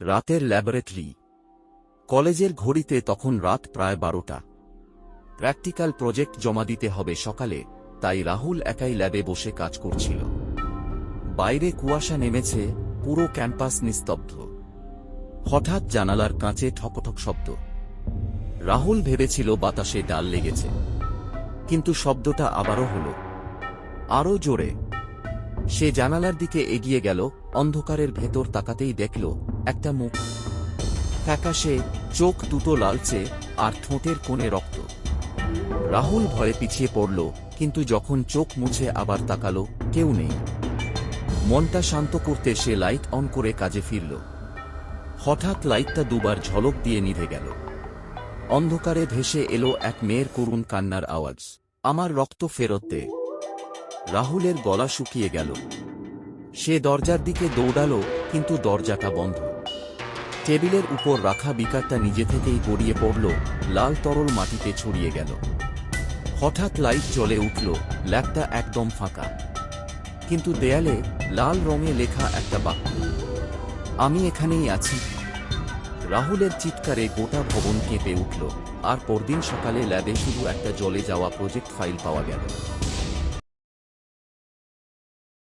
রাতের ল্যাবরেটরি। কলেজের ঘড়িতে তখন রাত প্রায় 12টা। প্র্যাকটিক্যাল প্রজেক্ট জমা দিতে হবে সকালে, তাই রাহুল একাই ল্যাবে বসে কাজ করছিল। বাইরে কুয়াশা নেমেছে, পুরো ক্যাম্পাস নিস্তব্ধ। হঠাৎ জানালার কাঁচে ঠকঠক শব্দ। রাহুল ভেবেছিল বাতাসে ডাল লেগেছে, কিন্তু শব্দটা আবারও হল, আরও জোরে। সে জানালার দিকে এগিয়ে গেল, অন্ধকারের ভেতর তাকাতেই দেখল একটা মুখ, ফ্যাকাশে, চোখ দুটো লালচে, আর ঠোঁটের কোণে রক্ত। রাহুল ভয়ে পিছিয়ে পড়ল, কিন্তু যখন চোখ মুছে আবার তাকালো, কেউ নেই। মনটা শান্ত করতে সে লাইট অন করে কাজে ফিরল। হঠাৎ লাইটটা দুবার ঝলক দিয়ে নিভে গেল। অন্ধকারে ভেসে এলো এক মেয়ের করুণ কান্নার আওয়াজ, আমার রক্ত ফেরত দে। রাহুলের গলা শুকিয়ে গেল। সে দরজার দিকে দৌড়াল, কিন্তু দরজাটা বন্ধ। টেবিলের উপর রাখা বিকারটা নিজে থেকেই গড়িয়ে পড়ল, লাল তরল মাটিতে ছড়িয়ে গেল। হঠাৎ লাইট জ্বলে উঠল, ল্যাবটা একদম ফাঁকা, কিন্তু দেয়ালে লাল রঙে লেখা একটা বাক্য, আমি এখানেই আছি। রাহুলের চিৎকারে গোটা ভবন কেঁপে উঠল, আর পরদিন সকালে ল্যাবে শুধু একটা জ্বলে যাওয়া প্রজেক্ট ফাইল পাওয়া গেল।